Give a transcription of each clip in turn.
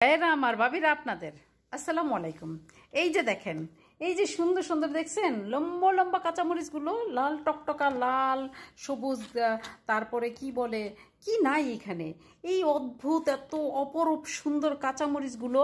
এরা আমার ভাবিরা আপনাদের আসসালামু আলাইকুম। এই যে দেখেন, এই যে সুন্দর সুন্দর দেখছেন লম্বা লম্বা কাঁচামরিচগুলো, লাল টকটকা লাল সবুজ, তারপরে কি বলে কি নাই এখানে, এই অদ্ভুত এত অপরূপ সুন্দর কাঁচামরিচগুলো।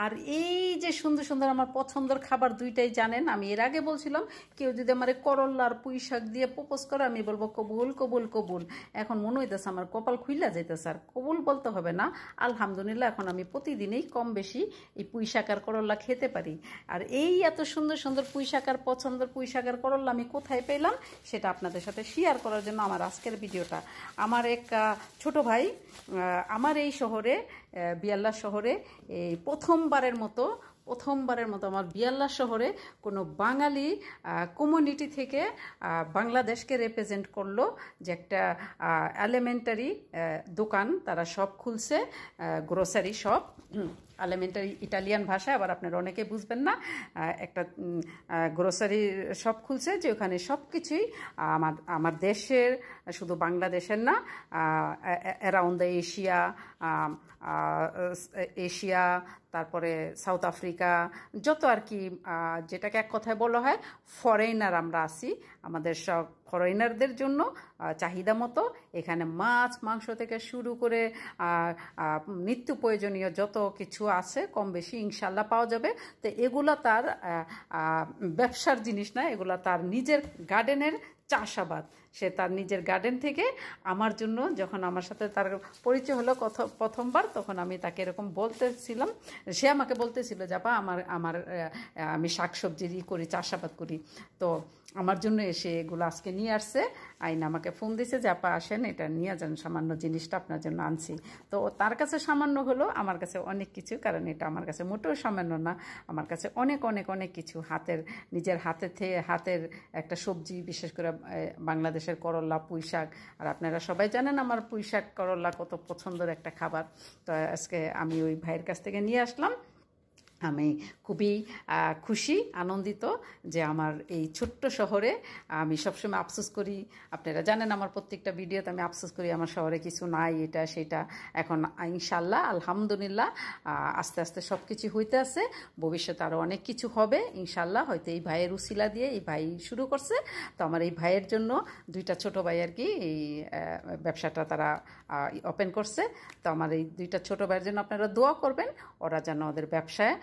আর এই যে সুন্দর সুন্দর আমার পছন্দের খাবার দুইটাই জানেন। আমি এর আগে বলছিলাম কেউ যদি আমার করল্লা আর পুঁই শাক দিয়ে প্রপোজ করে আমি বলবো কবুল কবুল কবুল। এখন মনে হইতেছে আমার কপাল খুইলা যাইতেছে, আর কবুল বলতে হবে না, আলহামদুলিল্লাহ এখন আমি প্রতিদিনই কম বেশি এই পুঁই শাক আর করল্লা খেতে পারি। আর এই এত সুন্দর সুন্দর পুঁই শাক আর পছন্দের পুঁই শাক আর করল্লা আমি কোথায় পেলাম সেটা আপনাদের সাথে শেয়ার করার জন্য আমার আজকের ভিডিওটা। আমার এক ছোট ভাই আমার এই শহরে বিয়াল্লা শহরে এই প্রথমবারের মতো আমার বিয়াল্লা শহরে কোনো বাঙালি কমিউনিটি থেকে বাংলাদেশকে রিপ্রেজেন্ট করলো, যে একটা এলিমেন্টারি দোকান তারা সব খুলছে, গ্রোসারি শপ, এলিমেন্টারি ইটালিয়ান ভাষা, আবার আপনারা অনেকে বুঝবেন না, একটা গ্রোসারি শপ খুলছে যে ওখানে সব কিছুই আমার দেশের, শুধু বাংলাদেশের না, অ্যারাউন্ড দ্য এশিয়া, তারপরে সাউথ আফ্রিকা, যত আর কি যেটাকে এক কথায় বলা হয় ফরেনার আমরা আছি, আমাদের সব ফরেনারদের জন্য চাহিদা মতো এখানে মাছ মাংস থেকে শুরু করে নিত্য প্রয়োজনীয় যত কিছু আছে কম বেশি ইনশাল্লাহ পাওয়া যাবে। তো এগুলো তার ব্যবসার জিনিস না, এগুলো তার নিজের গার্ডেনের চাষাবাদ। সে তার নিজের গার্ডেন থেকে আমার জন্য, যখন আমার সাথে তার পরিচয় হলো প্রথমবার, তখন আমি তাকে এরকম বলতেছিলাম, সে আমাকে বলতেছিল যাবা আমি শাকসবজিরই করি, চাষাবাদ করি, তো আমার জন্য এসে এগুলো আজকে নিয়ে আসছে। আইন আমাকে ফোন দিয়েছে যে আপা আসেন এটা নিয়ে যান, সামান্য জিনিসটা আপনার জন্য আনছি। তো তার কাছে সামান্য হলো, আমার কাছে অনেক কিছু, কারণ এটা আমার কাছে মোটেও সামান্য না, আমার কাছে অনেক অনেক অনেক কিছু, নিজের হাতের একটা সবজি, বিশেষ করে বাংলাদেশের করল্লা পুঁই শাক। আর আপনারা সবাই জানেন আমার পুঁই শাক করল্লা কত পছন্দের একটা খাবার। তো আজকে আমি ওই ভাইয়ের কাছ থেকে নিয়ে আসলাম। আমি খুবই খুশি আনন্দিত যে আমার এই ছোট্ট শহরে, আমি সবসময় আফসোস করি, আপনারা জানেন আমার প্রত্যেকটা ভিডিওতে আমি আফসোস করি আমার শহরে কিছু নাই, এটা সেটা। এখন ইনশাল্লাহ আলহামদুলিল্লাহ আস্তে আস্তে সব কিছু হইতে আছে, ভবিষ্যতে আরও অনেক কিছু হবে ইনশাল্লাহ। হয়তো এই ভাইয়ের উসিলা দিয়ে, এই ভাই শুরু করছে, তো আমার এই ভাইয়ের জন্য দুইটা ছোট ভাই আর কি এই ব্যবসাটা তারা ওপেন করছে। তো আমার এই দুইটা ছোট ভাইয়ের জন্য আপনারা দোয়া করবেন, ওরা যেন ওদের ব্যবসায়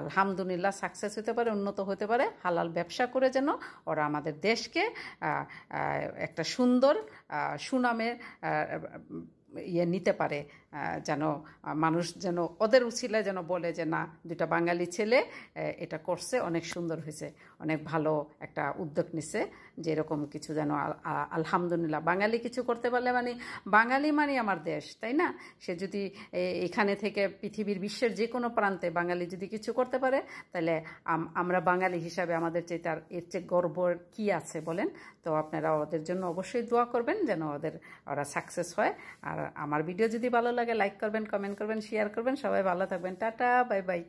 আলহামদুলিল্লাহ সাকসেস হতে পারে, উন্নত হতে পারে, হালাল ব্যবসা করে যেন ওরা আমাদের দেশকে একটা সুন্দর সুনামে নিতে পারে, যেন মানুষ যেন ওদের উছিলায় যেন বলে যে না, দুটা বাঙালি ছেলে এটা করছে, অনেক সুন্দর হয়েছে, অনেক ভালো একটা উদ্যোগ নিছে, যে এরকম কিছু যেন আলহামদুলিল্লাহ বাঙালি কিছু করতে পারলে, মানে বাঙালি মানে আমার দেশ, তাই না? সে যদি এখানে থেকে পৃথিবীর বিশ্বের যে কোনো প্রান্তে বাঙালি যদি কিছু করতে পারে, তাহলে আমরা বাঙালি হিসাবে আমাদের চেয়ে এর চেয়ে গর্ব কি আছে বলেন? তো আপনারা ওদের জন্য অবশ্যই দোয়া করবেন যেন ওরা সাকসেস হয়। আর আমার ভিডিও যদি ভালো লাগে লাইক করবেন, কমেন্ট করবেন, শেয়ার করবেন। সবাই ভালো থাকবেন, টাটা, বাই বাই।